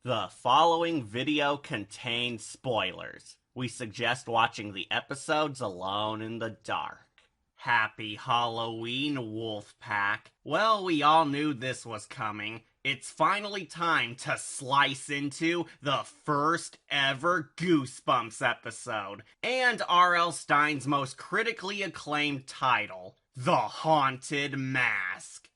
The following video contains spoilers. We suggest watching the episodes alone in the dark. Happy Halloween, Wolfpack. Well, we all knew this was coming. It's finally time to slice into the first ever Goosebumps episode, and R.L. Stine's most critically acclaimed title, The Haunted Mask.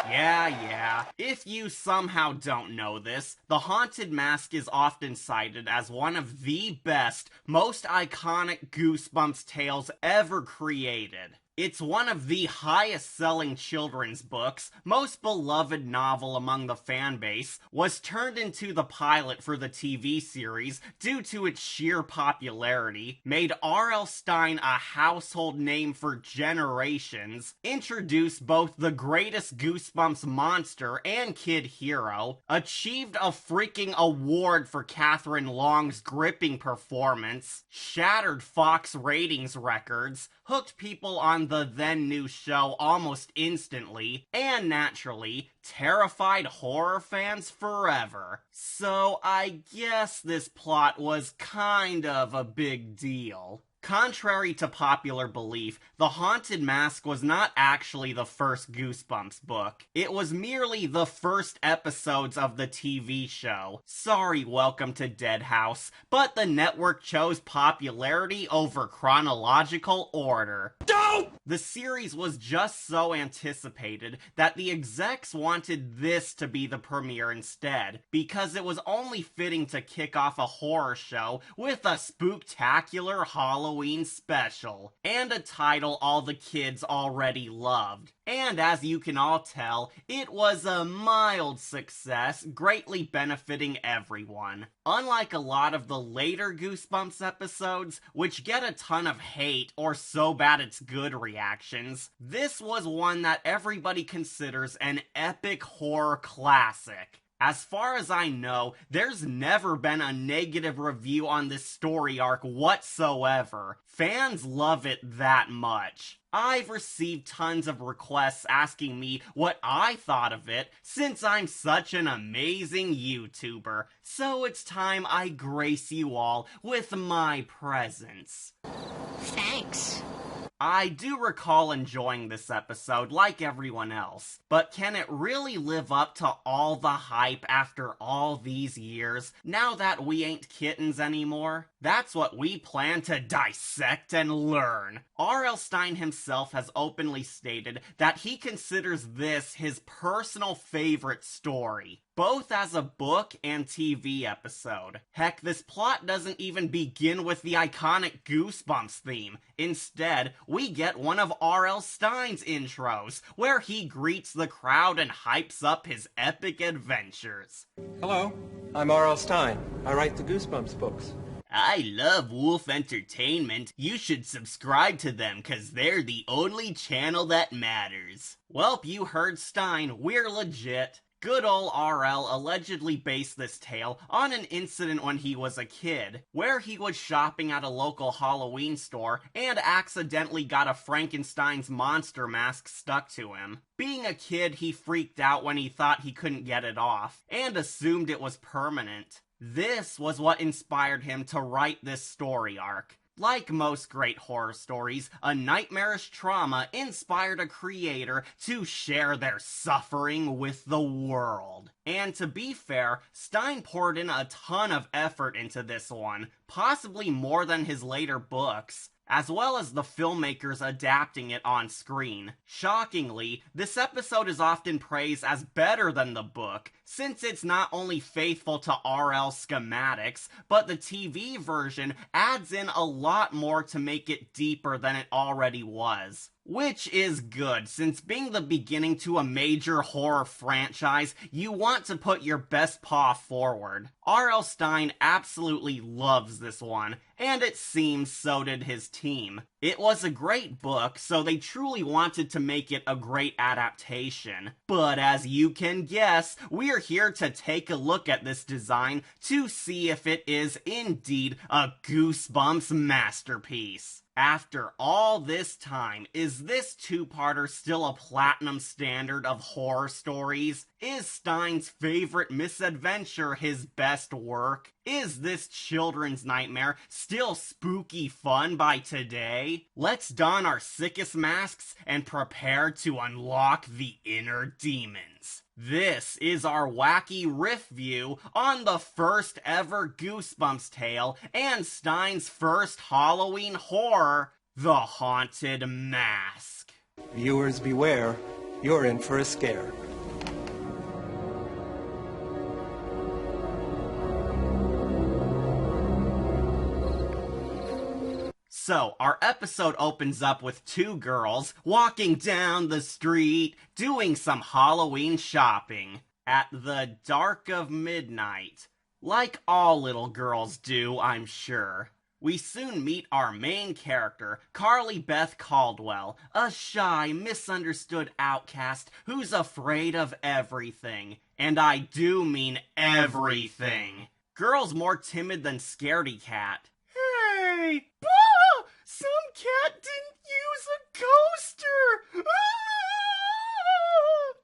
Yeah. If you somehow don't know this, The Haunted Mask is often cited as one of the best, most iconic Goosebumps tales ever created. It's one of the highest-selling children's books, most beloved novel among the fanbase, was turned into the pilot for the TV series due to its sheer popularity, made R.L. Stine a household name for generations, introduced both the greatest Goosebumps monster and kid hero, achieved a freaking award for Catherine Long's gripping performance, shattered Fox ratings records, hooked people on the then-new show almost instantly, and naturally, terrified horror fans forever. So I guess this plot was kind of a big deal. Contrary to popular belief, The Haunted Mask was not actually the first Goosebumps book. It was merely the first episodes of the TV show. Sorry, Welcome to Deadhouse, but the network chose popularity over chronological order. The series was just so anticipated that the execs wanted this to be the premiere instead, because it was only fitting to kick off a horror show with a spooktacular Halloween special, and a title all the kids already loved. And as you can all tell, it was a mild success, greatly benefiting everyone. Unlike a lot of the later Goosebumps episodes, which get a ton of hate or so bad it's good reactions, this was one that everybody considers an epic horror classic. As far as I know, there's never been a negative review on this story arc whatsoever. Fans love it that much. I've received tons of requests asking me what I thought of it, since I'm such an amazing YouTuber. So it's time I grace you all with my presence. Thanks. I do recall enjoying this episode like everyone else, but can it really live up to all the hype after all these years, now that we ain't kittens anymore? That's what we plan to dissect and learn. R.L. Stine himself has openly stated that he considers this his personal favorite story, both as a book and TV episode. Heck, this plot doesn't even begin with the iconic Goosebumps theme. Instead, we get one of R.L. Stine's intros, where he greets the crowd and hypes up his epic adventures. Hello, I'm R.L. Stine. I write the Goosebumps books. I love Wolf Entertainment. You should subscribe to them, cause they're the only channel that matters. Welp, you heard Stine, we're legit. Good ol' R.L. allegedly based this tale on an incident when he was a kid, where he was shopping at a local Halloween store and accidentally got a Frankenstein's monster mask stuck to him. Being a kid, he freaked out when he thought he couldn't get it off, and assumed it was permanent. This was what inspired him to write this story arc. Like most great horror stories, a nightmarish trauma inspired a creator to share their suffering with the world. And to be fair, Stine poured in a ton of effort into this one, possibly more than his later books, as well as the filmmakers adapting it on screen. Shockingly, this episode is often praised as better than the book, since it's not only faithful to R.L.'s schematics, but the TV version adds in a lot more to make it deeper than it already was. Which is good, since being the beginning to a major horror franchise, you want to put your best paw forward. R.L. Stine absolutely loves this one, and it seems so did his team. It was a great book, so they truly wanted to make it a great adaptation. But as you can guess, we're here to take a look at this design to see if it is indeed a Goosebumps masterpiece. After all this time, is this two-parter still a platinum standard of horror stories? Is Stine's favorite misadventure his best work? Is this children's nightmare still spooky fun by today? Let's don our sickest masks and prepare to unlock the inner demons. This is our wacky riff view on the first ever Goosebumps tale and Stine's first Halloween horror, The Haunted Mask. Viewers beware, you're in for a scare. So, our episode opens up with two girls walking down the street, doing some Halloween shopping at the dark of midnight. Like all little girls do, I'm sure. We soon meet our main character, Carly Beth Caldwell, a shy, misunderstood outcast who's afraid of everything. And I do mean everything. Girl's more timid than Scaredy Cat. Hey! Some cat didn't use a coaster!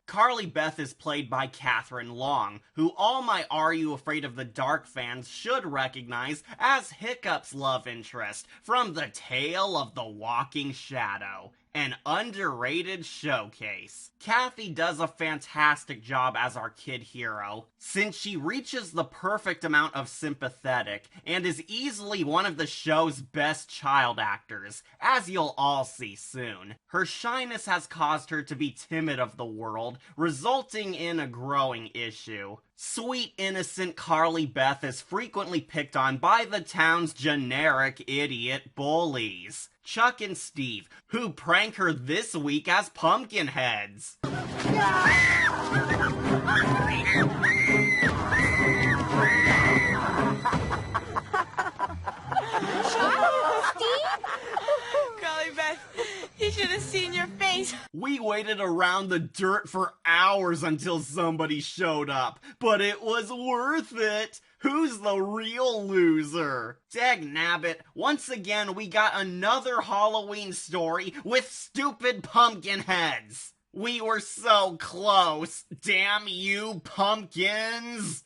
Carly Beth is played by Catherine Long, who all my Are You Afraid of the Dark fans should recognize as Hiccup's love interest from The Tale of the Walking Shadow. An underrated showcase. Kathy does a fantastic job as our kid hero, since she reaches the perfect amount of sympathetic and is easily one of the show's best child actors, as you'll all see soon. Her shyness has caused her to be timid of the world, resulting in a growing issue. Sweet, innocent Carly Beth is frequently picked on by the town's generic idiot bullies, Chuck and Steve, who prank her this week as Pumpkinheads. Carly Beth, you should have seen your face. We waited around the dirt for hours until somebody showed up, but it was worth it. Who's the real loser? Dagnabbit, once again we got another Halloween story with stupid pumpkin heads. We were so close. Damn you, pumpkins!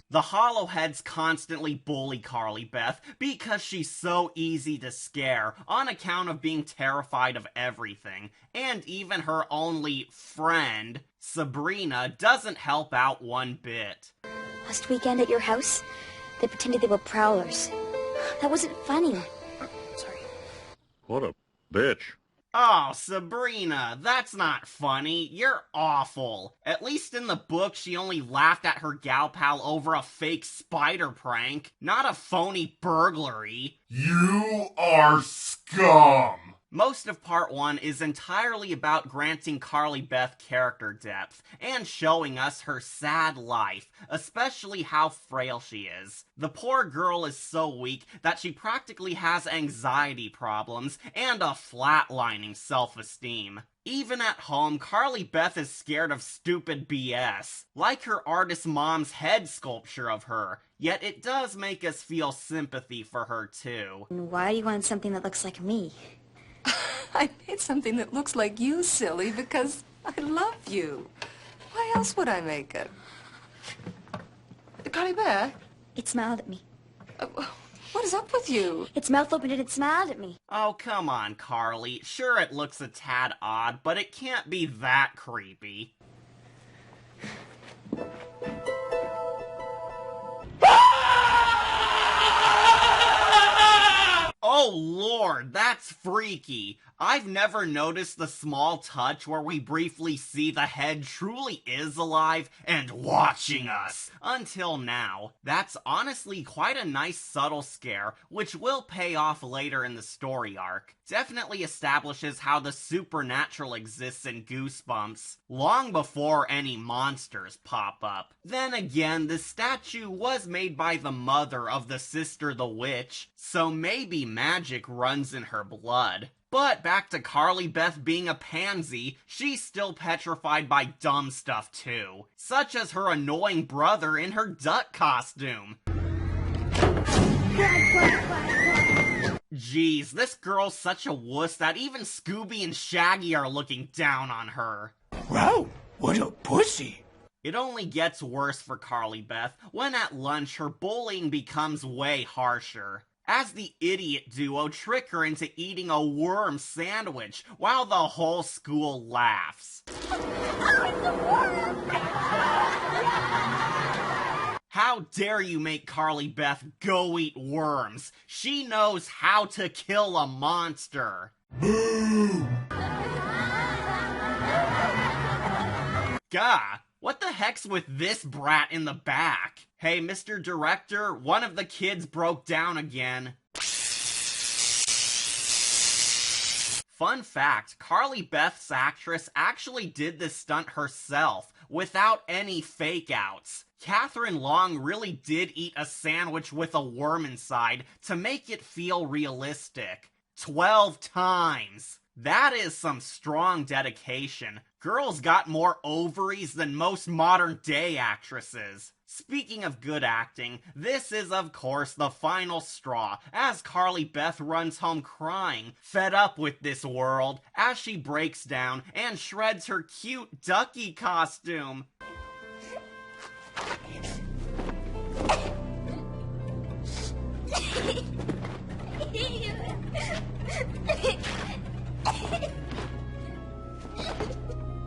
The Hollowheads constantly bully Carly Beth because she's so easy to scare on account of being terrified of everything, and even her only friend, Sabrina, doesn't help out one bit. Last weekend at your house, they pretended they were prowlers. That wasn't funny. Sorry. What a bitch. Oh, Sabrina, that's not funny. You're awful. At least in the book, she only laughed at her gal pal over a fake spider prank, not a phony burglary. You are scum! Most of part 1 is entirely about granting Carly Beth character depth and showing us her sad life, especially how frail she is. The poor girl is so weak that she practically has anxiety problems and a flatlining self-esteem. Even at home, Carly Beth is scared of stupid BS, like her artist mom's head sculpture of her, yet it does make us feel sympathy for her too. Why do you want something that looks like me? I made something that looks like you, silly, because I love you. Why else would I make it? Carly Beth? It smiled at me. What is up with you? Its mouth opened and it smiled at me. Oh, come on, Carly. Sure, it looks a tad odd, but it can't be that creepy. Oh lord, that's freaky. I've never noticed the small touch where we briefly see the head truly is alive and watching us until now. That's honestly quite a nice subtle scare, which will pay off later in the story arc. Definitely establishes how the supernatural exists in Goosebumps, long before any monsters pop up. Then again, the statue was made by the mother of the sister the witch, so maybe magic runs in her blood. But back to Carly Beth being a pansy, she's still petrified by dumb stuff too, such as her annoying brother in her duck costume. Jeez, this girl's such a wuss that even Scooby and Shaggy are looking down on her. Wow, what a pussy! It only gets worse for Carly Beth when at lunch her bullying becomes way harsher, as the idiot duo trick her into eating a worm sandwich while the whole school laughs. How dare you make Carly Beth go eat worms? She knows how to kill a monster. Boo! Gah, what the heck's with this brat in the back? Hey, Mr. Director, one of the kids broke down again. Fun fact, Carly Beth's actress actually did this stunt herself, without any fake-outs. Catherine Long really did eat a sandwich with a worm inside to make it feel realistic. 12 times! That is some strong dedication. Girl's got more ovaries than most modern-day actresses. Speaking of good acting, this is of course the final straw, as Carly Beth runs home crying, fed up with this world, as she breaks down and shreds her cute ducky costume.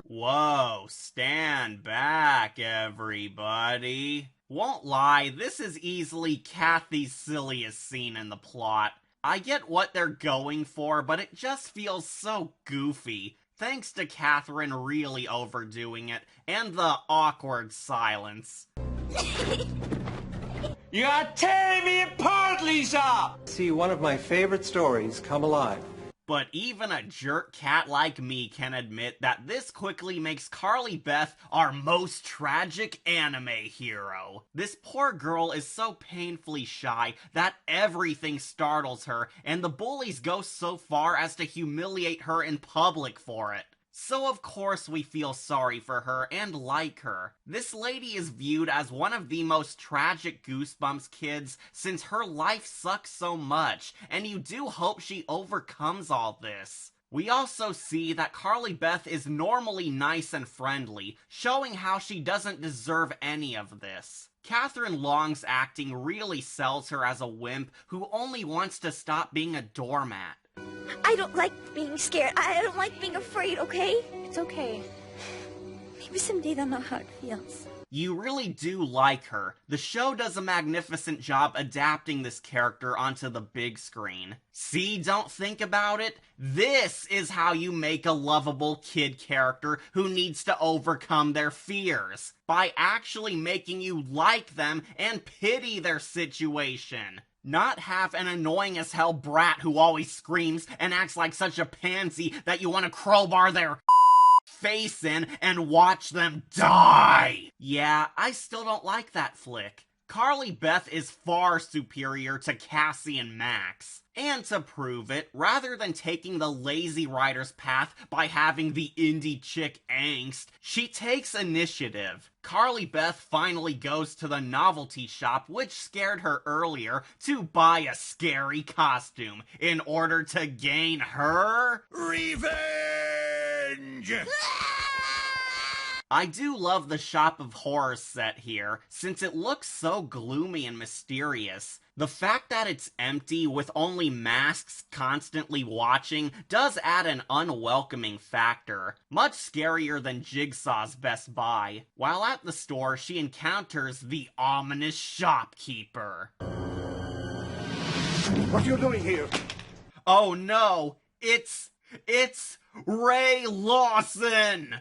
Whoa, stand back, everybody. Won't lie, this is easily Kathy's silliest scene in the plot. I get what they're going for, but it just feels so goofy, thanks to Catherine really overdoing it, and the awkward silence. You are tearing me apart, Lisa! See one of my favorite stories come alive. But even a jerk cat like me can admit that this quickly makes Carly Beth our most tragic anime hero. This poor girl is so painfully shy that everything startles her, and the bullies go so far as to humiliate her in public for it. So of course we feel sorry for her and like her. This lady is viewed as one of the most tragic Goosebumps kids since her life sucks so much, and you do hope she overcomes all this. We also see that Carly Beth is normally nice and friendly, showing how she doesn't deserve any of this. Catherine Long's acting really sells her as a wimp who only wants to stop being a doormat. I don't like being scared. I don't like being afraid, okay? It's okay. Maybe someday they'll know how it feels. You really do like her. The show does a magnificent job adapting this character onto the big screen. See, don't think about it? This is how you make a lovable kid character who needs to overcome their fears. By actually making you like them and pity their situation. Not have an annoying as hell brat who always screams and acts like such a pansy that you want to crowbar their face in and watch them die. Yeah, I still don't like that flick. Carly Beth is far superior to Cassie and Max. And to prove it, rather than taking the lazy writer's path by having the indie chick angst, she takes initiative. Carly Beth finally goes to the novelty shop, which scared her earlier, to buy a scary costume in order to gain her revenge! I do love the Shop of Horrors set here, since it looks so gloomy and mysterious. The fact that it's empty with only masks constantly watching does add an unwelcoming factor, much scarier than Jigsaw's Best Buy. While at the store, she encounters the ominous shopkeeper. What are you doing here? Oh no, it's Ray Lawson!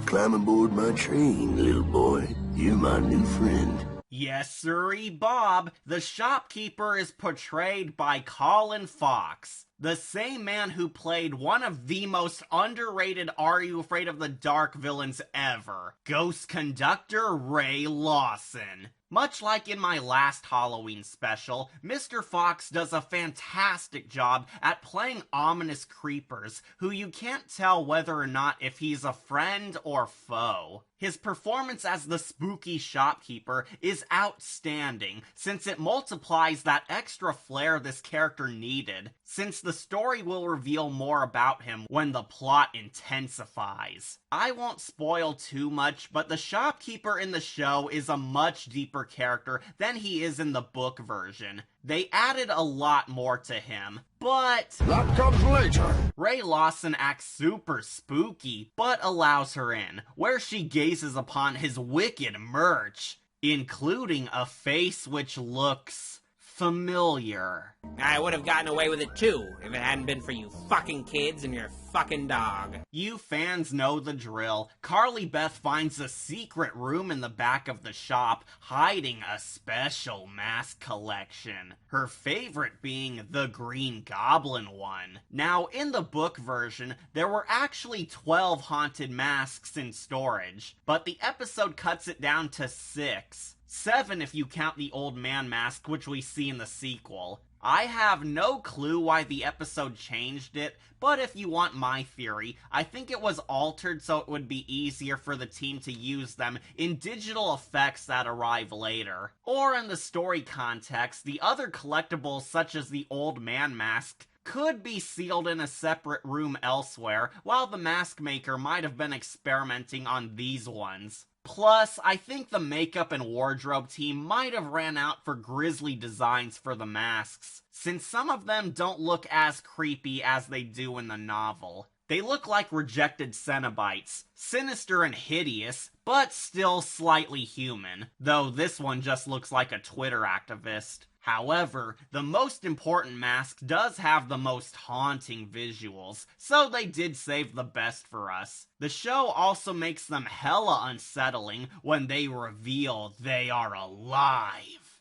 Climb aboard my train, little boy. You're my new friend. Yes, sirree, Bob. The shopkeeper is portrayed by Colin Fox, the same man who played one of the most underrated Are You Afraid of the Dark villains ever, Ghost Conductor Ray Lawson. Much like in my last Halloween special, Mr. Fox does a fantastic job at playing ominous creepers who you can't tell whether or not if he's a friend or foe. His performance as the spooky shopkeeper is outstanding, since it multiplies that extra flair this character needed, since the story will reveal more about him when the plot intensifies. I won't spoil too much, but the shopkeeper in the show is a much deeper character than he is in the book version. They added a lot more to him, but That comes later. Ray Lawson acts super spooky, but allows her in, where she gazes upon his wicked merch, including a face which looks familiar. I would have gotten away with it too, if it hadn't been for you fucking kids and your fucking dog. You fans know the drill. Carly Beth finds a secret room in the back of the shop, hiding a special mask collection. Her favorite being the Green Goblin one. Now, in the book version, there were actually 12 haunted masks in storage, but the episode cuts it down to 6. 7 if you count the old man mask, which we see in the sequel. I have no clue why the episode changed it, but if you want my theory, I think it was altered so it would be easier for the team to use them in digital effects that arrive later. Or in the story context, the other collectibles such as the old man mask could be sealed in a separate room elsewhere, while the mask maker might have been experimenting on these ones. Plus, I think the makeup and wardrobe team might have ran out for grisly designs for the masks, since some of them don't look as creepy as they do in the novel. They look like rejected Cenobites, sinister and hideous, but still slightly human, though this one just looks like a Twitter activist. However, the most important mask does have the most haunting visuals, so they did save the best for us. The show also makes them hella unsettling when they reveal they are alive.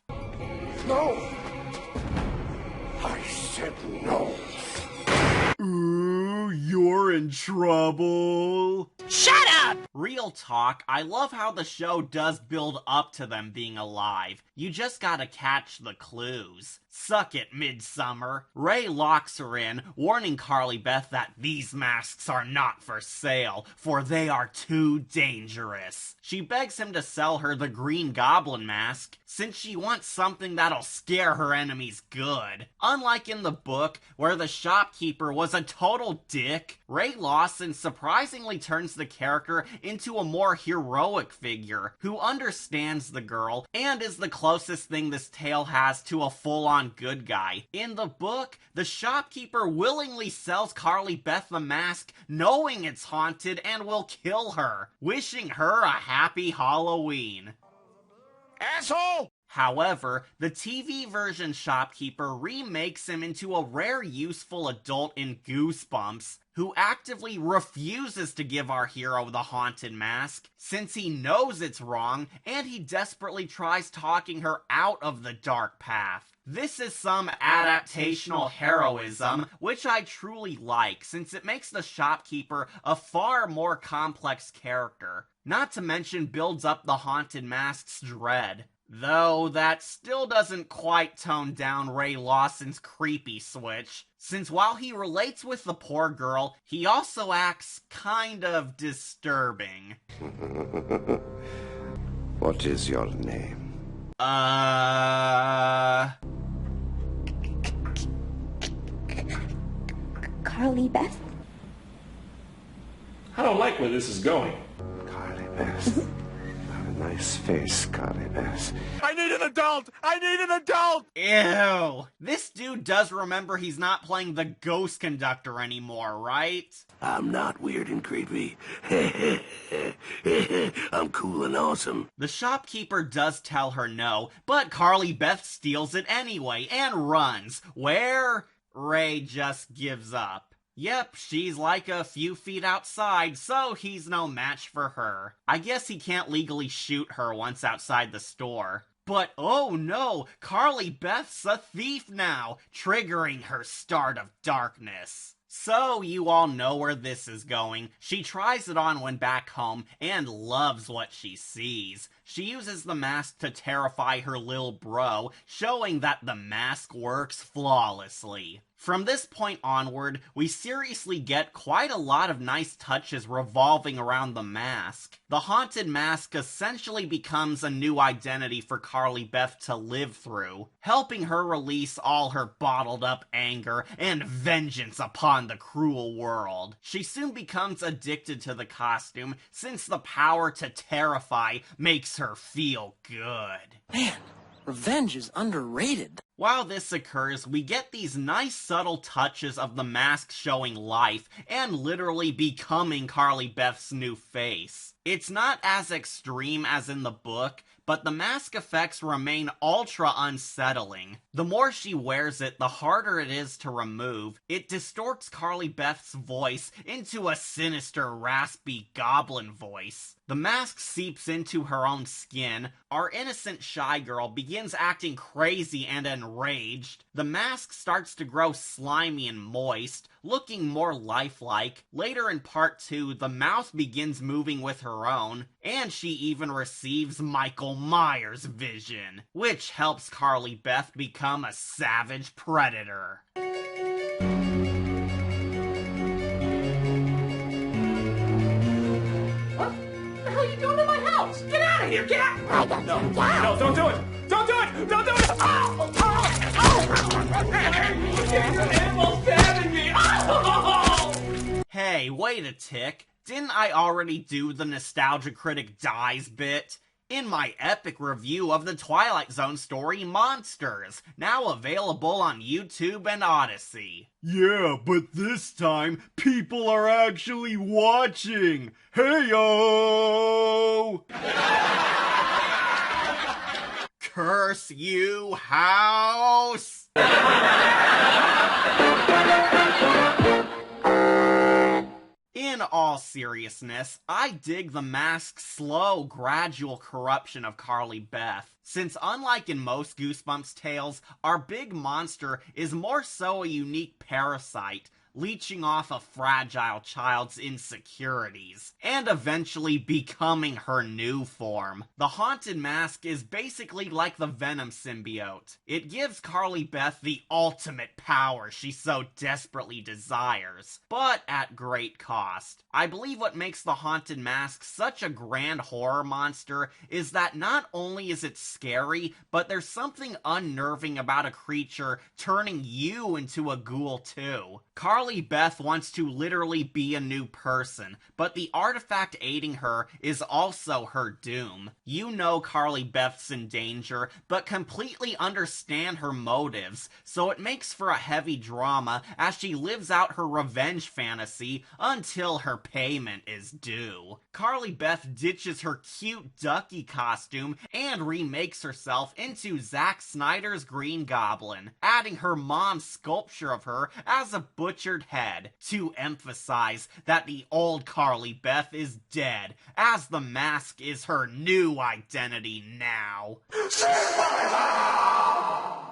No! I said no. Ooh, you're in trouble. Shut up! Real talk, I love how the show does build up to them being alive. You just gotta catch the clues. Suck it, Midsummer. Ray locks her in, warning Carly Beth that these masks are not for sale, for they are too dangerous. She begs him to sell her the Green Goblin mask, since she wants something that'll scare her enemies good. Unlike in the book, where the shopkeeper was a total dick, Ray Lawson surprisingly turns the character into a more heroic figure, who understands the girl, and is the closest thing this tale has to a full-on good guy. In the book, the shopkeeper willingly sells Carly Beth the mask, knowing it's haunted and will kill her, wishing her a happy Halloween. Asshole! However, the TV version shopkeeper remakes him into a rare useful adult in Goosebumps, who actively refuses to give our hero the haunted mask, since he knows it's wrong, and he desperately tries talking her out of the dark path. This is some adaptational heroism, which I truly like, since it makes the shopkeeper a far more complex character. Not to mention builds up the haunted mask's dread. Though that still doesn't quite tone down Ray Lawson's creepy switch, since while he relates with the poor girl, he also acts kind of disturbing. What is your name? Carly Beth? I don't like where this is going. Carly Beth. Nice face, Carly Beth. I need an adult! I need an adult! Ew. This dude does remember he's not playing the ghost conductor anymore, right? I'm not weird and creepy. I'm cool and awesome. The shopkeeper does tell her no, but Carly Beth steals it anyway and runs, where Ray just gives up. Yep, she's like a few feet outside, so he's no match for her. I guess he can't legally shoot her once outside the store. But oh no, Carly Beth's a thief now, triggering her start of darkness. So you all know where this is going. She tries it on when back home and loves what she sees. She uses the mask to terrify her lil bro, showing that the mask works flawlessly. From this point onward, we seriously get quite a lot of nice touches revolving around the mask. The haunted mask essentially becomes a new identity for Carly Beth to live through, helping her release all her bottled up anger and vengeance upon the cruel world. She soon becomes addicted to the costume, since the power to terrify makes her feel good. Man, revenge is underrated. While this occurs, we get these nice subtle touches of the mask showing life and literally becoming Carly Beth's new face. It's not as extreme as in the book, but the mask effects remain ultra unsettling. The more she wears it, the harder it is to remove. It distorts Carly Beth's voice into a sinister, raspy goblin voice. The mask seeps into her own skin. Our innocent shy girl begins acting crazy and enraged. The mask starts to grow slimy and moist, looking more lifelike. Later in part 2, the mouth begins moving with her own, and she even receives Michael Myers' vision, which helps Carly Beth become a savage predator. What the hell are you doing in my house? Get out of here! Get out! I got No, don't do it! Don't do it! Don't do it! Ow! Ow! Ow! There's an animal stabbing me! Ow! Hey, wait a tick. Didn't I already do the Nostalgia Critic Dies bit? In my epic review of the Twilight Zone story Monsters, now available on YouTube and Odyssey. Yeah, but this time, people are actually watching! Hey-o! Curse you, house! In all seriousness, I dig the mask's slow, gradual corruption of Carly Beth, since unlike in most Goosebumps tales, our big monster is more so a unique parasite, leeching off a fragile child's insecurities, and eventually becoming her new form. The haunted mask is basically like the Venom symbiote. It gives Carly Beth the ultimate power she so desperately desires, but at great cost. I believe what makes the haunted mask such a grand horror monster is that not only is it scary, but there's something unnerving about a creature turning you into a ghoul too. Carly Beth wants to literally be a new person, but the artifact aiding her is also her doom. You know Carly Beth's in danger, but completely understand her motives, so it makes for a heavy drama as she lives out her revenge fantasy until her payment is due. Carly Beth ditches her cute ducky costume and remakes herself into Zack Snyder's Green Goblin, adding her mom's sculpture of her as a butchered head, to emphasize that the old Carly Beth is dead, as the mask is her new identity now.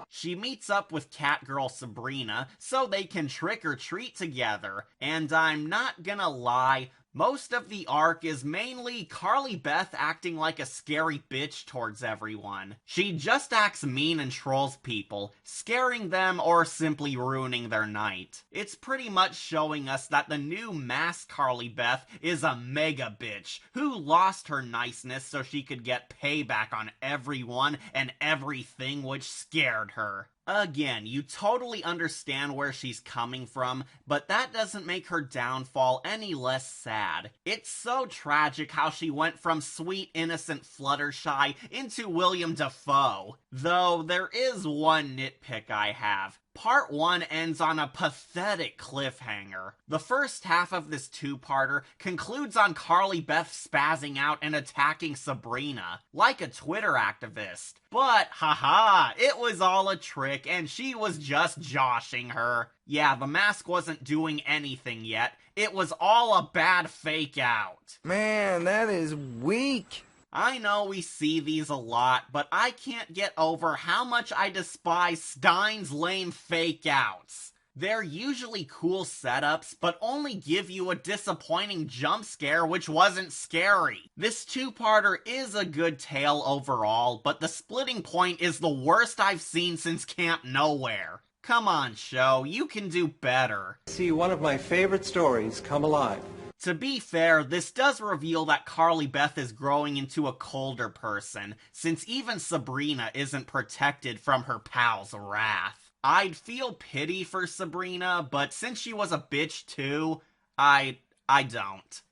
She meets up with Catgirl Sabrina so they can trick or treat together, and I'm not gonna lie, most of the arc is mainly Carly Beth acting like a scary bitch towards everyone. She just acts mean and trolls people, scaring them or simply ruining their night. It's pretty much showing us that the new masked Carly Beth is a mega bitch who lost her niceness so she could get payback on everyone and everything which scared her. Again, you totally understand where she's coming from, but that doesn't make her downfall any less sad. It's so tragic how she went from sweet, innocent Fluttershy into William Dafoe. Though, there is one nitpick I have. Part 1 ends on a pathetic cliffhanger. The first half of this two-parter concludes on Carly Beth spazzing out and attacking Sabrina, like a Twitter activist. But, haha, it was all a trick and she was just joshing her. Yeah, the mask wasn't doing anything yet. It was all a bad fake out. Man, that is weak. I know we see these a lot, but I can't get over how much I despise Stine's lame fake outs. They're usually cool setups, but only give you a disappointing jump scare which wasn't scary. This two-parter is a good tale overall, but the splitting point is the worst I've seen since Camp Nowhere. Come on, show, you can do better. See one of my favorite stories come alive. To be fair, this does reveal that Carly Beth is growing into a colder person, since even Sabrina isn't protected from her pal's wrath. I'd feel pity for Sabrina, but since she was a bitch too, I don't.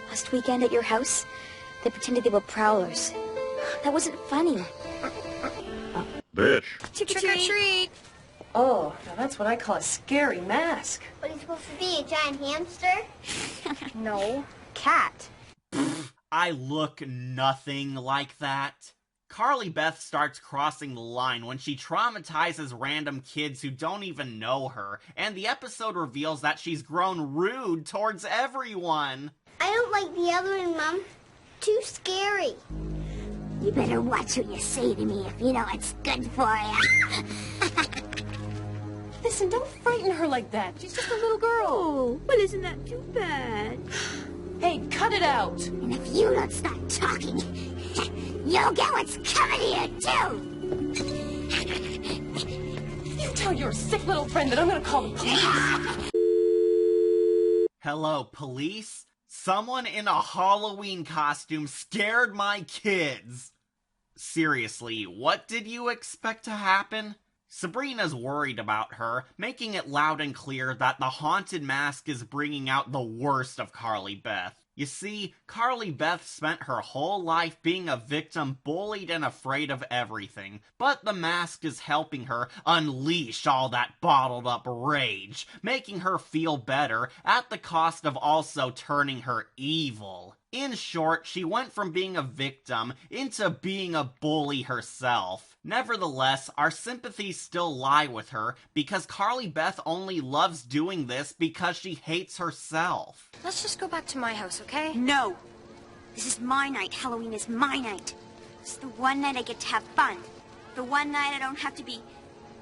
Last weekend at your house, they pretended they were prowlers. That wasn't funny. Bitch. Trick or treat! Oh, now that's what I call a scary mask. What are you supposed to be, a giant hamster? No, cat. I look nothing like that. Carly Beth starts crossing the line when she traumatizes random kids who don't even know her, and the episode reveals that she's grown rude towards everyone. I don't like the other one, Mom. Too scary. You better watch what you say to me if you know it's good for you. Listen, don't frighten her like that. She's just a little girl. Oh, well, isn't that too bad? Hey, cut it out. And if you don't stop talking, you'll get what's coming to you, too. You tell your sick little friend that I'm gonna call the police. Hello, police? Someone in a Halloween costume scared my kids. Seriously, what did you expect to happen? Sabrina's worried about her, making it loud and clear that the haunted mask is bringing out the worst of Carly Beth. You see, Carly Beth spent her whole life being a victim, bullied and afraid of everything, but the mask is helping her unleash all that bottled up rage, making her feel better at the cost of also turning her evil. In short, she went from being a victim into being a bully herself. Nevertheless, our sympathies still lie with her because Carly Beth only loves doing this because she hates herself. Let's just go back to my house, okay? No. This is my night. Halloween is my night. It's the one night I get to have fun. The one night I don't have to be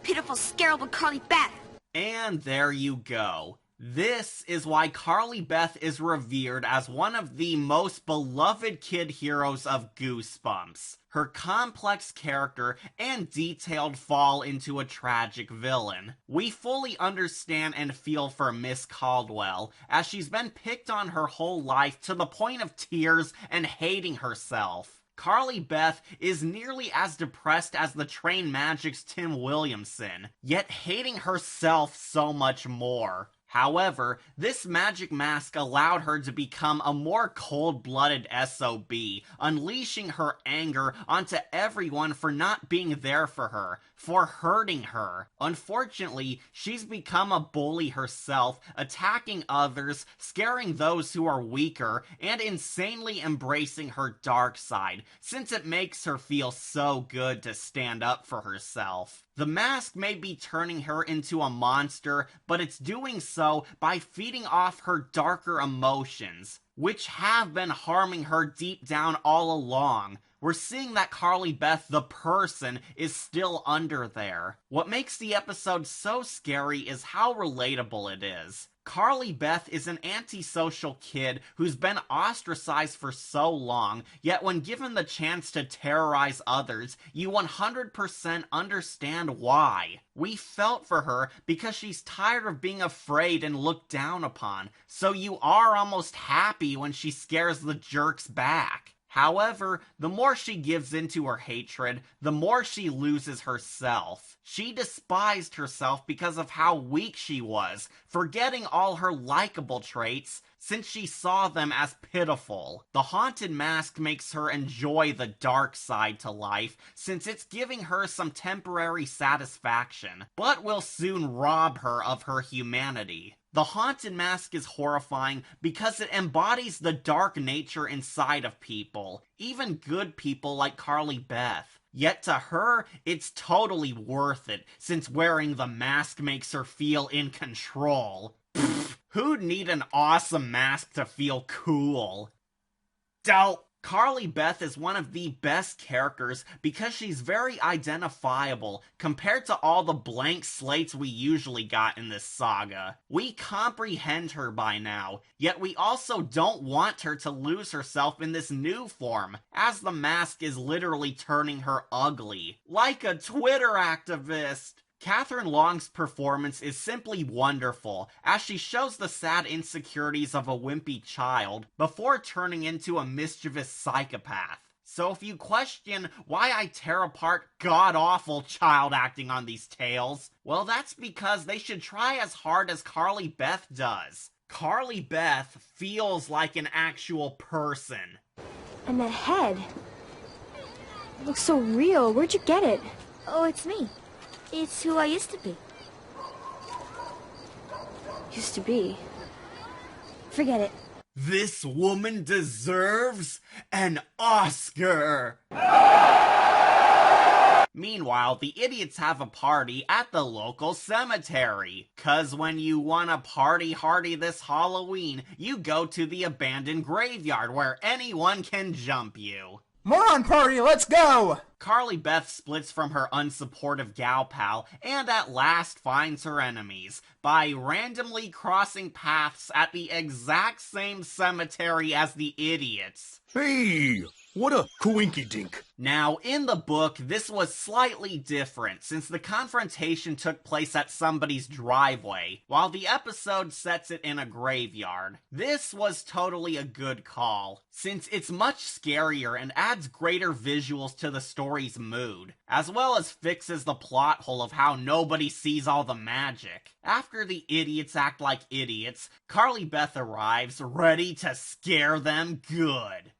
pitiful, scarable Carly Beth. And there you go. This is why Carly Beth is revered as one of the most beloved kid heroes of Goosebumps. Her complex character and detailed fall into a tragic villain. We fully understand and feel for Miss Caldwell, as she's been picked on her whole life to the point of tears and hating herself. Carly Beth is nearly as depressed as the Train Magic's Tim Williamson, yet hating herself so much more. However, this magic mask allowed her to become a more cold-blooded SOB, unleashing her anger onto everyone for not being there for her, for hurting her. Unfortunately, she's become a bully herself, attacking others, scaring those who are weaker, and insanely embracing her dark side, since it makes her feel so good to stand up for herself. The mask may be turning her into a monster, but it's doing so by feeding off her darker emotions, which have been harming her deep down all along. We're seeing that Carly Beth, the person, is still under there. What makes the episode so scary is how relatable it is. Carly Beth is an antisocial kid who's been ostracized for so long, yet when given the chance to terrorize others, you 100% understand why. We felt for her because she's tired of being afraid and looked down upon, so you are almost happy when she scares the jerks back. However, the more she gives into her hatred, the more she loses herself. She despised herself because of how weak she was, forgetting all her likable traits, since she saw them as pitiful. The haunted mask makes her enjoy the dark side to life, since it's giving her some temporary satisfaction, but will soon rob her of her humanity. The haunted mask is horrifying because it embodies the dark nature inside of people, even good people like Carly Beth. Yet to her, it's totally worth it, since wearing the mask makes her feel in control. Pfft, who'd need an awesome mask to feel cool? Dope. Carly Beth is one of the best characters because she's very identifiable compared to all the blank slates we usually got in this saga. We comprehend her by now, yet we also don't want her to lose herself in this new form, as the mask is literally turning her ugly. Like a Twitter activist! Catherine Long's performance is simply wonderful, as she shows the sad insecurities of a wimpy child before turning into a mischievous psychopath. So if you question why I tear apart god-awful child acting on these tales, well, that's because they should try as hard as Carly Beth does. Carly Beth feels like an actual person. And that head. It looks so real. Where'd you get it? Oh, it's me. It's who I used to be. Used to be. Forget it. This woman deserves an Oscar! Meanwhile, the idiots have a party at the local cemetery. 'Cause when you wanna party hardy this Halloween, you go to the abandoned graveyard where anyone can jump you. Moron party, let's go! Carly Beth splits from her unsupportive gal pal and at last finds her enemies by randomly crossing paths at the exact same cemetery as the idiots. Hey, what a coinky-dink. Now, in the book, this was slightly different, since the confrontation took place at somebody's driveway, while the episode sets it in a graveyard. This was totally a good call, since it's much scarier and adds greater visuals to the story's mood, as well as fixes the plot hole of how nobody sees all the magic. After the idiots act like idiots, Carly Beth arrives, ready to scare them good.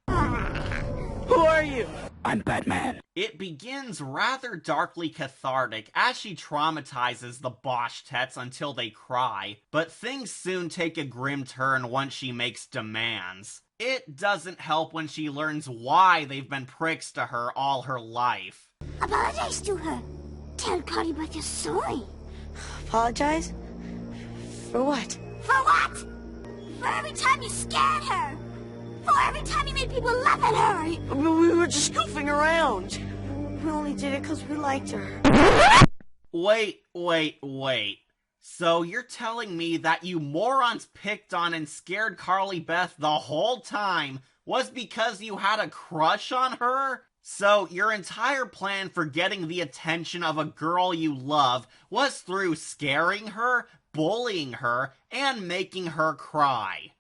Who are you? I'm Batman. It begins rather darkly cathartic as she traumatizes the Bosch-Tets until they cry, but things soon take a grim turn once she makes demands. It doesn't help when she learns why they've been pricks to her all her life. Apologize to her. Tell Carly Beth you're sorry. Apologize? For what? For what? For every time you scared her. For every time you made people laugh at her. We were just goofing around. We only did it because we liked her. Wait. So you're telling me that you morons picked on and scared Carly Beth the whole time was because you had a crush on her? So your entire plan for getting the attention of a girl you love was through scaring her, bullying her, and making her cry.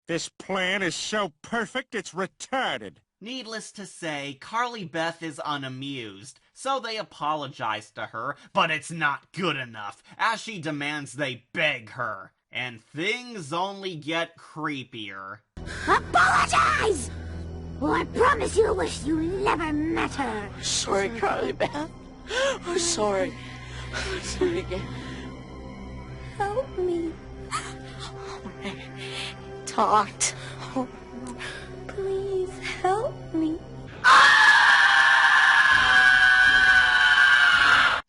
This plan is so perfect, it's retarded. Needless to say, Carly Beth is unamused, so they apologize to her, but it's not good enough, as she demands they beg her. And things only get creepier. Apologize! Or I promise you wish you never met her. Sorry, Carly Beth. I'm sorry. I'm sorry again. Help me. Talked. Please help me.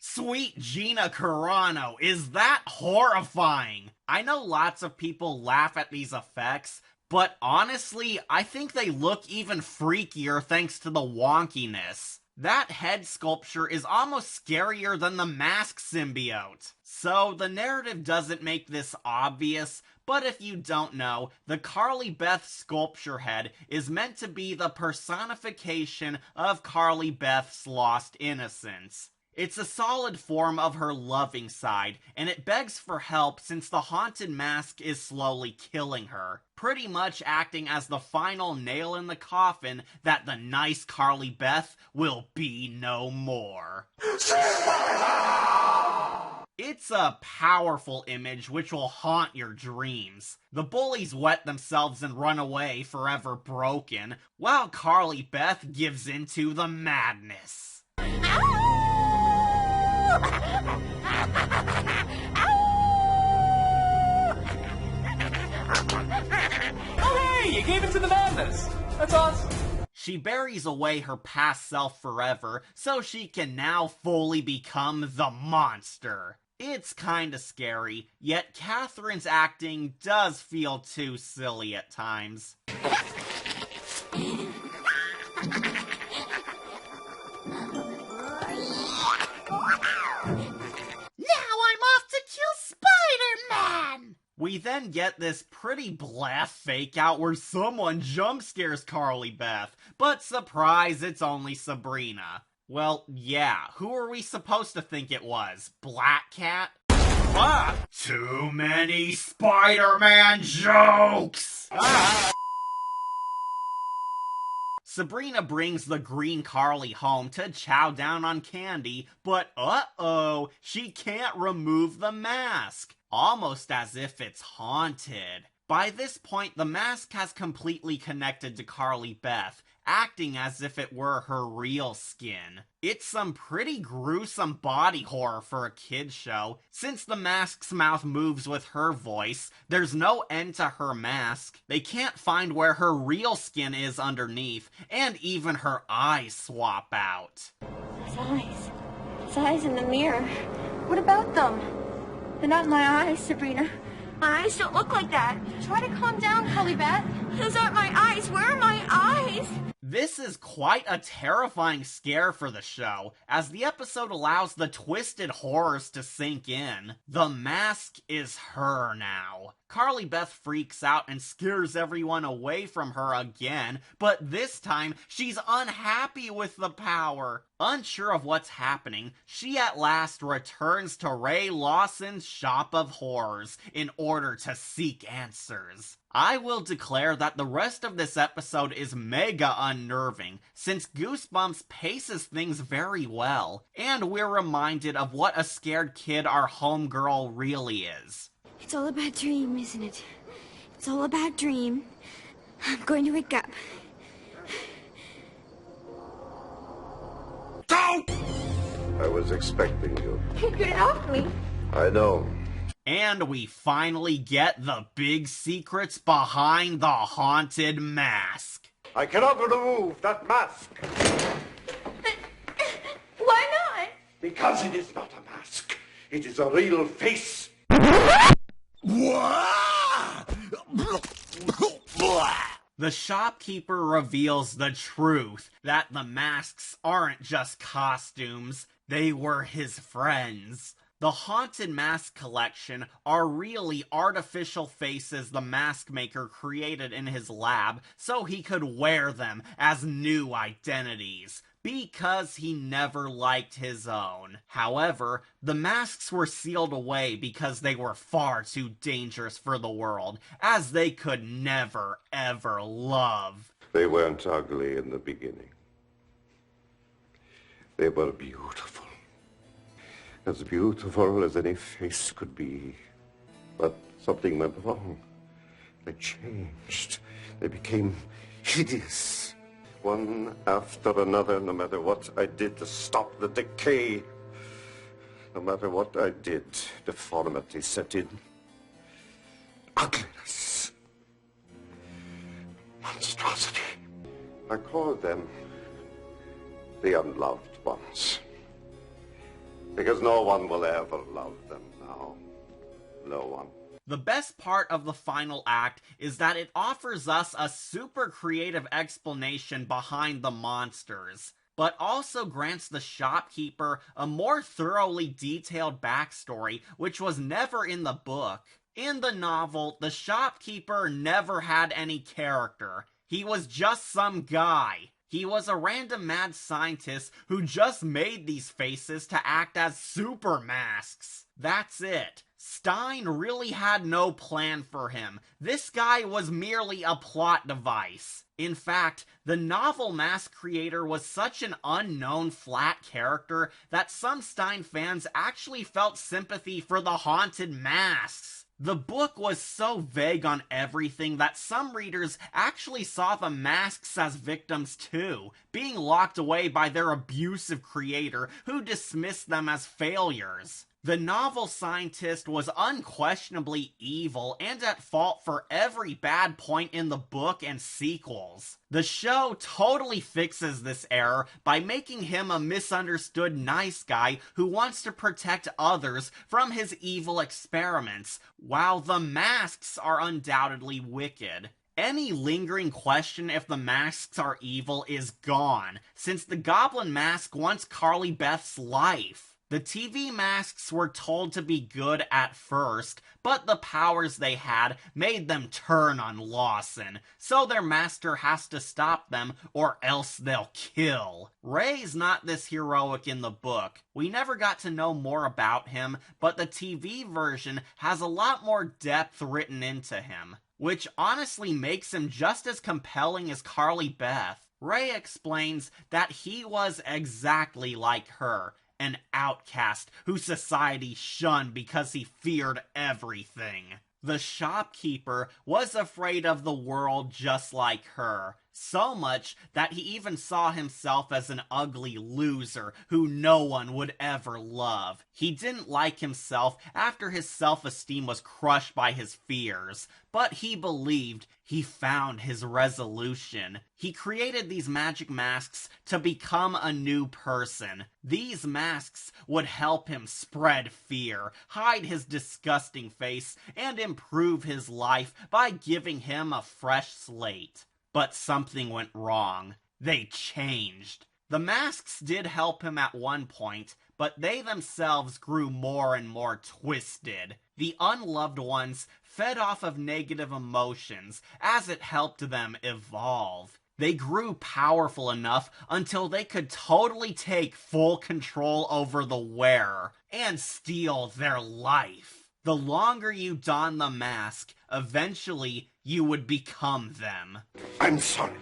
Sweet Gina Carano, is that horrifying? I know lots of people laugh at these effects, but honestly, I think they look even freakier thanks to the wonkiness. That head sculpture is almost scarier than the mask symbiote. So the narrative doesn't make this obvious, but if you don't know, the Carly Beth sculpture head is meant to be the personification of Carly Beth's lost innocence. It's a solid form of her loving side, and it begs for help since the haunted mask is slowly killing her, pretty much acting as the final nail in the coffin that the nice Carly Beth will be no more. It's a powerful image which will haunt your dreams. The bullies wet themselves and run away forever broken, while Carly Beth gives into the madness. Oh, hey, you gave in to the madness. That's awesome. She buries away her past self forever, so she can now fully become the monster. It's kinda scary, yet Catherine's acting does feel too silly at times. We then get this pretty blah fake out where someone jump scares Carly Beth, but surprise, it's only Sabrina. Well, yeah, who are we supposed to think it was? Black Cat? Ah! Too many Spider-Man jokes! Sabrina brings the green Carly home to chow down on candy, but uh-oh, she can't remove the mask. Almost as if it's haunted. By this point, the mask has completely connected to Carly Beth, acting as if it were her real skin. It's some pretty gruesome body horror for a kid's show. Since the mask's mouth moves with her voice, there's no end to her mask. They can't find where her real skin is underneath, and even her eyes swap out. His eyes. His eyes in the mirror. What about them? They're not my eyes, Sabrina. My eyes don't look like that. Try to calm down, Carly Beth. Those aren't my eyes. Where are my eyes? This is quite a terrifying scare for the show, as the episode allows the twisted horrors to sink in. The mask is her now. Carly Beth freaks out and scares everyone away from her again, but this time she's unhappy with the power. Unsure of what's happening, she at last returns to Ray Lawson's Shop of Horrors in order to seek answers. I will declare that the rest of this episode is mega unnerving, since Goosebumps paces things very well, and we're reminded of what a scared kid our homegirl really is. It's all about dream, isn't it? It's all about dream. I'm going to wake up. Don't! I was expecting you. Get it off me. I know. And we finally get the big secrets behind the haunted mask. I cannot remove that mask. Why not? Because it is not a mask. It is a real face. The shopkeeper reveals the truth, that the masks aren't just costumes, they were his friends. The Haunted Mask Collection are really artificial faces the mask maker created in his lab so he could wear them as new identities, because he never liked his own. However, the masks were sealed away because they were far too dangerous for the world, as they could never, ever love. They weren't ugly in the beginning. They were beautiful. As beautiful as any face could be. But something went wrong. They changed. They became hideous. One after another, no matter what I did to stop the decay. No matter what I did, deformity set in. Ugliness. Monstrosity. I call them the unloved ones. Because no one will ever love them now. No one. The best part of the final act is that it offers us a super creative explanation behind the monsters, but also grants the shopkeeper a more thoroughly detailed backstory, which was never in the book. In the novel, the shopkeeper never had any character. He was just some guy. He was a random mad scientist who just made these faces to act as super masks. That's it. Stine really had no plan for him. This guy was merely a plot device. In fact, the novel mask creator was such an unknown flat character that some Stine fans actually felt sympathy for the haunted masks. The book was so vague on everything that some readers actually saw the masks as victims too, being locked away by their abusive creator who dismissed them as failures. The novel scientist was unquestionably evil and at fault for every bad point in the book and sequels. The show totally fixes this error by making him a misunderstood nice guy who wants to protect others from his evil experiments, while the masks are undoubtedly wicked. Any lingering question if the masks are evil is gone, since the Goblin Mask wants Carly Beth's life. The TV masks were told to be good at first, but the powers they had made them turn on Lawson, so their master has to stop them or else they'll kill. Ray's not this heroic in the book. We never got to know more about him, but the TV version has a lot more depth written into him, which honestly makes him just as compelling as Carly Beth. Ray explains that he was exactly like her, an outcast who society shunned because he feared everything. The shopkeeper was afraid of the world just like her, so much that he even saw himself as an ugly loser who no one would ever love. He didn't like himself after his self-esteem was crushed by his fears, but he believed he found his resolution. He created these magic masks to become a new person. These masks would help him spread fear, hide his disgusting face, and improve his life by giving him a fresh slate. But something went wrong. They changed. The masks did help him at one point, but they themselves grew more and more twisted. The unloved ones fed off of negative emotions as it helped them evolve. They grew powerful enough until they could totally take full control over the wearer and steal their life. The longer you don the mask, eventually you would become them. I'm sorry,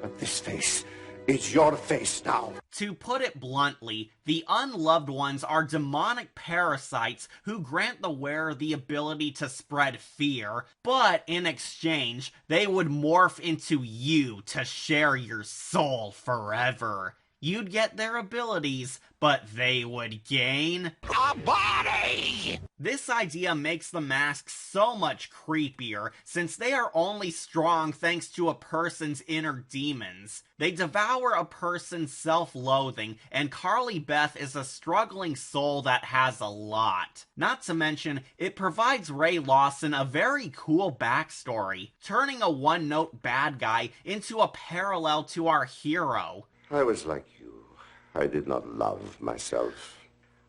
but this face is your face now. To put it bluntly, the unloved ones are demonic parasites who grant the wearer the ability to spread fear, but in exchange, they would morph into you to share your soul forever. You'd get their abilities, but they would gain a body! This idea makes the masks so much creepier, since they are only strong thanks to a person's inner demons. They devour a person's self-loathing, and Carly Beth is a struggling soul that has a lot. Not to mention, it provides Ray Lawson a very cool backstory, turning a one-note bad guy into a parallel to our hero. I was like you. I did not love myself.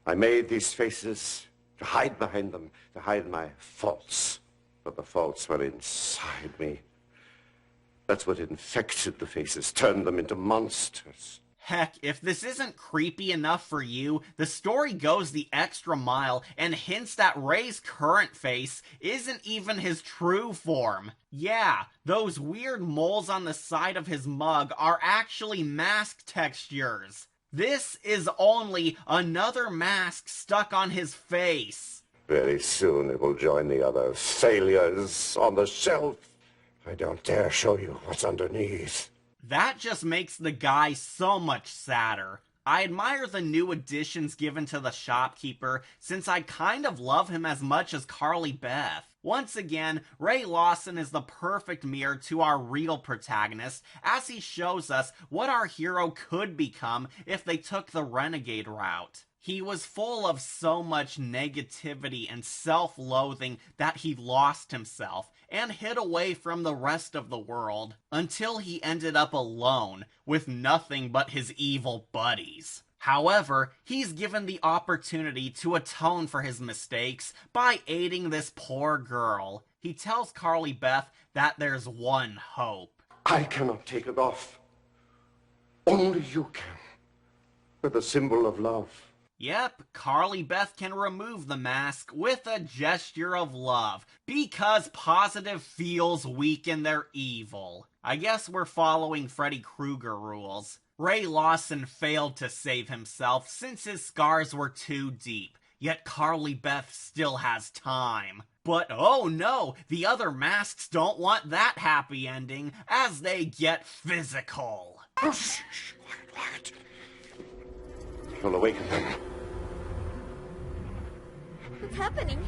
I made these faces to hide behind them, to hide my faults. But the faults were inside me. That's what infected the faces, turned them into monsters. Heck, if this isn't creepy enough for you, the story goes the extra mile and hints that Ray's current face isn't even his true form. Yeah, those weird moles on the side of his mug are actually mask textures. This is only another mask stuck on his face. Very soon it will join the other failures on the shelf. I don't dare show you what's underneath. That just makes the guy so much sadder. I admire the new additions given to the shopkeeper, since I kind of love him as much as Carly Beth. Once again, Ray Lawson is the perfect mirror to our real protagonist, as he shows us what our hero could become if they took the renegade route. He was full of so much negativity and self-loathing that he lost himself and hid away from the rest of the world until he ended up alone with nothing but his evil buddies. However, he's given the opportunity to atone for his mistakes by aiding this poor girl. He tells Carly Beth that there's one hope. I cannot take it off. Only you can. With a symbol of love. Yep, Carly Beth can remove the mask with a gesture of love, because positive feels weaken their evil. I guess we're following Freddy Krueger rules. Ray Lawson failed to save himself since his scars were too deep, yet Carly Beth still has time. But oh no, the other masks don't want that happy ending, as they get physical. Oh, shh, quiet. You'll awaken them. What's happening?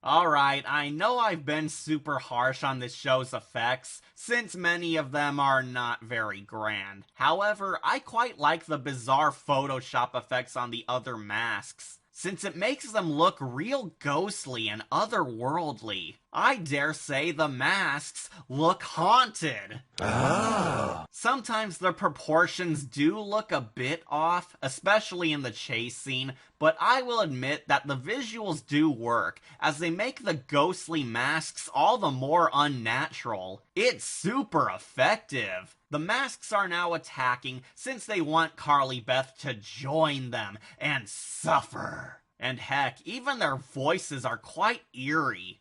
Alright, I know I've been super harsh on this show's effects, since many of them are not very grand. However, I quite like the bizarre Photoshop effects on the other masks, since it makes them look real ghostly and otherworldly. I dare say the masks look haunted. Ah. Sometimes the proportions do look a bit off, especially in the chase scene, but I will admit that the visuals do work, as they make the ghostly masks all the more unnatural. It's super effective. The masks are now attacking since they want Carly Beth to join them and suffer. And heck, even their voices are quite eerie.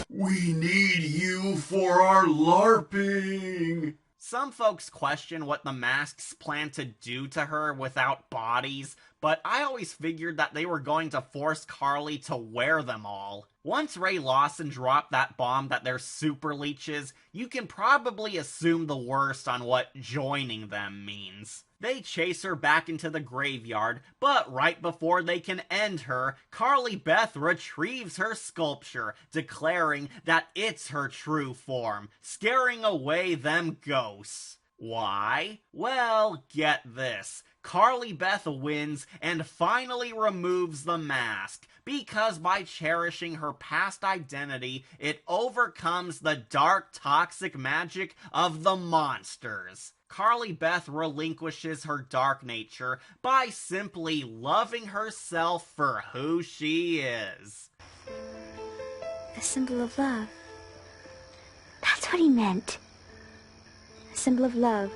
We need you for our LARPing. Some folks question what the masks plan to do to her without bodies, but I always figured that they were going to force Carly to wear them all. Once Ray Lawson dropped that bomb that they're super leeches, you can probably assume the worst on what joining them means. They chase her back into the graveyard, but right before they can end her, Carly Beth retrieves her sculpture, declaring that it's her true form, scaring away them ghosts. Why? Well, get this. Carly Beth wins and finally removes the mask, because by cherishing her past identity, it overcomes the dark, toxic magic of the monsters. Carly Beth relinquishes her dark nature by simply loving herself for who she is. A symbol of love. That's what he meant. A symbol of love.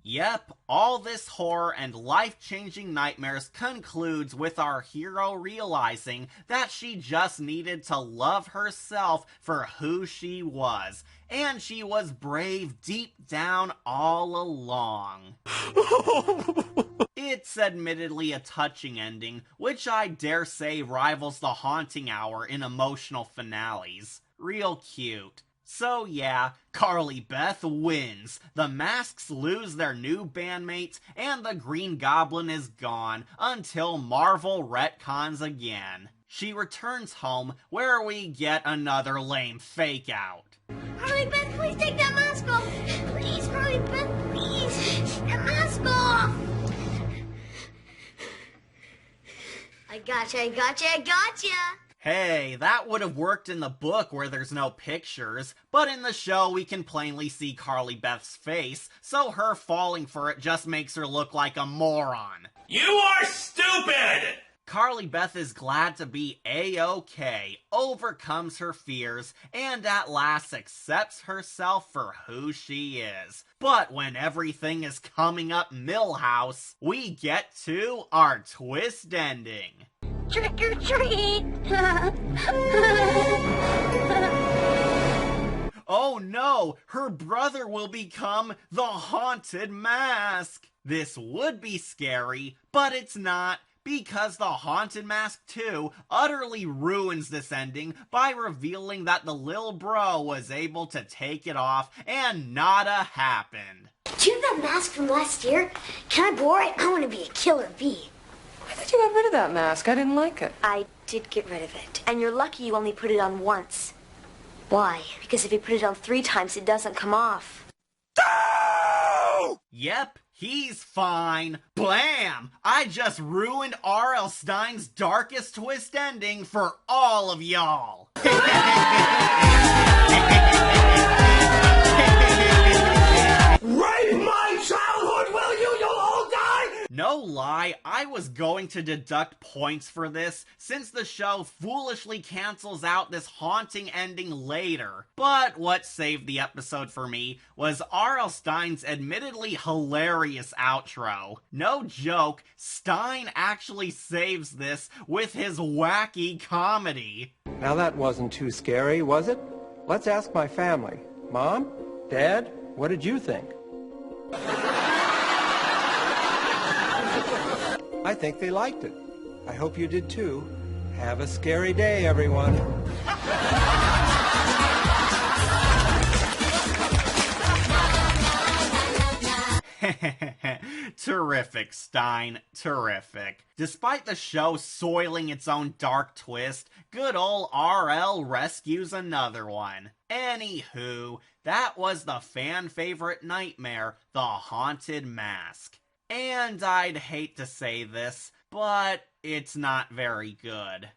Yep, all this horror and life-changing nightmares concludes with our hero realizing that she just needed to love herself for who she was, and she was brave deep down all along. It's admittedly a touching ending, which I dare say rivals the Haunting Hour in emotional finales. Real cute. So yeah, Carly Beth wins, the masks lose their new bandmates, and the Green Goblin is gone until Marvel retcons again. She returns home, where we get another lame fake-out. Carly Beth, please take that mask off! Please, Carly Beth, please! That mask off! I gotcha! Hey, that would have worked in the book where there's no pictures, but in the show we can plainly see Carly Beth's face, so her falling for it just makes her look like a moron. You are stupid! Carly Beth is glad to be A-OK, overcomes her fears, and at last accepts herself for who she is. But when everything is coming up Milhouse, we get to our twist ending. Trick or treat! Oh no, her brother will become the Haunted Mask! This would be scary, but it's not, because the Haunted Mask 2 utterly ruins this ending by revealing that the lil bro was able to take it off and nada happened. Do you have that mask from last year? Can I borrow it? I want to be a killer bee. Why did you get rid of that mask? I didn't like it. I did get rid of it. And you're lucky you only put it on once. Why? Because if you put it on 3 times, it doesn't come off. No! Yep, he's fine. Blam! I just ruined R.L. Stine's darkest twist ending for all of y'all. Rape my childhood, will you? You'll all die! No lie, I was going to deduct points for this, since the show foolishly cancels out this haunting ending later. But what saved the episode for me was R.L. Stine's admittedly hilarious outro. No joke, Stine actually saves this with his wacky comedy. Now that wasn't too scary, was it? Let's ask my family. Mom? Dad? What did you think? I think they liked it. I hope you did too. Have a scary day, everyone. Terrific, Stine. Terrific. Despite the show soiling its own dark twist, good ol' RL rescues another one. Anywho, that was the fan-favorite nightmare, the Haunted Mask. And I'd hate to say this, but it's not very good.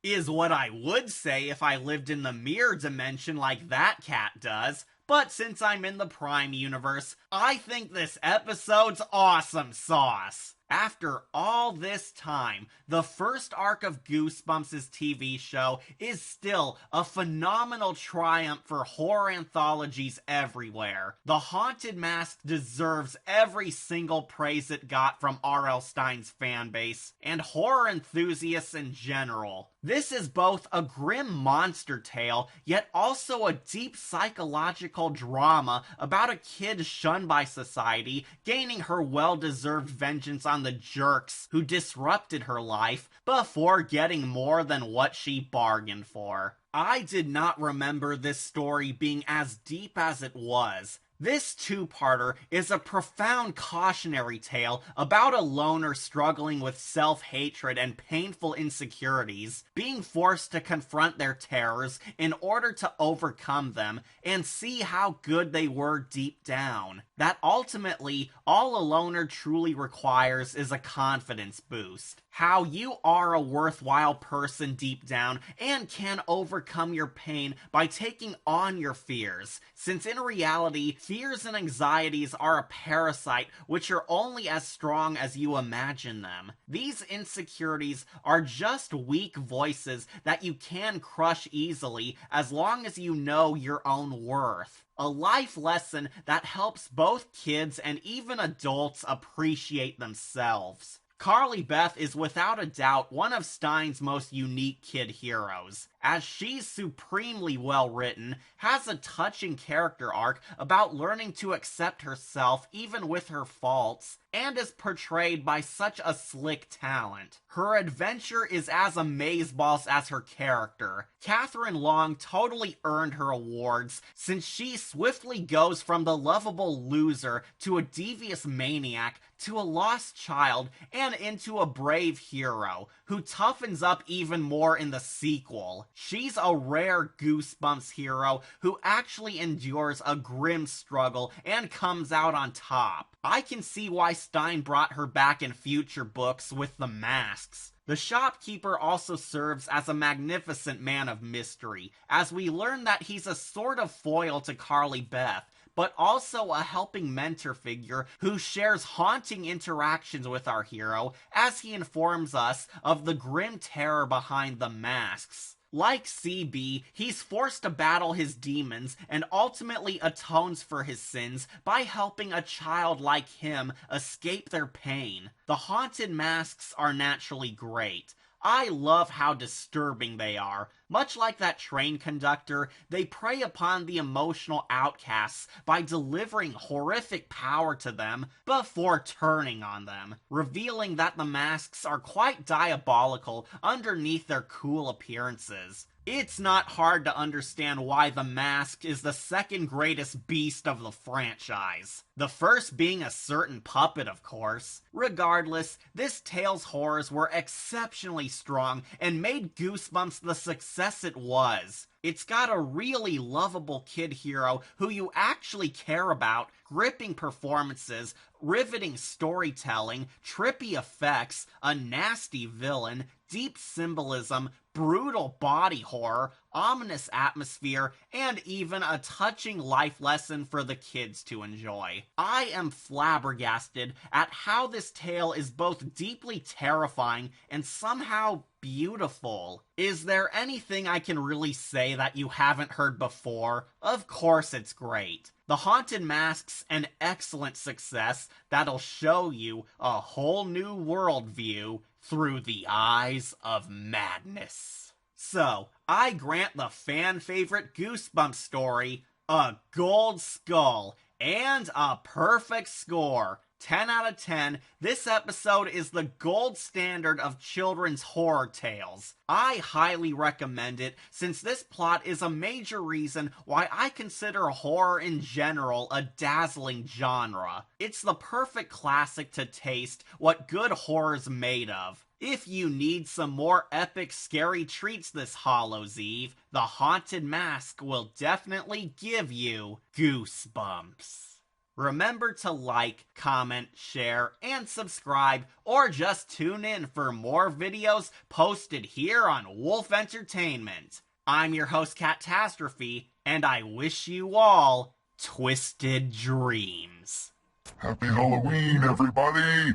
Is what I would say if I lived in the mirror dimension like that cat does, but since I'm in the Prime universe, I think this episode's awesome sauce. After all this time, the first arc of Goosebumps' TV show is still a phenomenal triumph for horror anthologies everywhere. The Haunted Mask deserves every single praise it got from R.L. Stine's fanbase, and horror enthusiasts in general. This is both a grim monster tale, yet also a deep psychological drama about a kid shunned by society, gaining her well-deserved vengeance on the jerks who disrupted her life before getting more than what she bargained for. I did not remember this story being as deep as it was. This two-parter is a profound cautionary tale about a loner struggling with self-hatred and painful insecurities, being forced to confront their terrors in order to overcome them and see how good they were deep down. That ultimately, all a loner truly requires is a confidence boost. How you are a worthwhile person deep down and can overcome your pain by taking on your fears, since in reality, fears and anxieties are a parasite which are only as strong as you imagine them. These insecurities are just weak voices that you can crush easily as long as you know your own worth. A life lesson that helps both kids and even adults appreciate themselves. Carly Beth is without a doubt one of Stine's most unique kid heroes, as she's supremely well written, has a touching character arc about learning to accept herself even with her faults, and is portrayed by such a slick talent. Her adventure is as amazeballs as her character. Catherine Long totally earned her awards, since she swiftly goes from the lovable loser to a devious maniac to a lost child and into a brave hero, who toughens up even more in the sequel. She's a rare Goosebumps hero who actually endures a grim struggle and comes out on top. I can see why Stine brought her back in future books with the masks. The shopkeeper also serves as a magnificent man of mystery, as we learn that he's a sort of foil to Carly Beth, but also a helping mentor figure who shares haunting interactions with our hero as he informs us of the grim terror behind the masks. Like CB, he's forced to battle his demons and ultimately atones for his sins by helping a child like him escape their pain. The haunted masks are naturally great. I love how disturbing they are. Much like that train conductor, they prey upon the emotional outcasts by delivering horrific power to them before turning on them, revealing that the masks are quite diabolical underneath their cool appearances. It's not hard to understand why the Mask is the second greatest beast of the franchise. The first being a certain puppet, of course. Regardless, this tale's horrors were exceptionally strong and made Goosebumps the success it was. It's got a really lovable kid hero who you actually care about, gripping performances, riveting storytelling, trippy effects, a nasty villain, deep symbolism, brutal body horror, ominous atmosphere, and even a touching life lesson for the kids to enjoy. I am flabbergasted at how this tale is both deeply terrifying and somehow beautiful. Is there anything I can really say that you haven't heard before? Of course it's great. The Haunted Mask's an excellent success that'll show you a whole new worldview through the eyes of madness. So, I grant the fan-favorite Goosebumps story a gold skull and a perfect score. 10 out of 10, this episode is the gold standard of children's horror tales. I highly recommend it, since this plot is a major reason why I consider horror in general a dazzling genre. It's the perfect classic to taste what good horror's made of. If you need some more epic scary treats this Hallows Eve, the Haunted Mask will definitely give you goosebumps. Remember to like, comment, share, and subscribe, or just tune in for more videos posted here on Wolf Entertainment. I'm your host, Catastrophe, and I wish you all twisted dreams. Happy Halloween, everybody!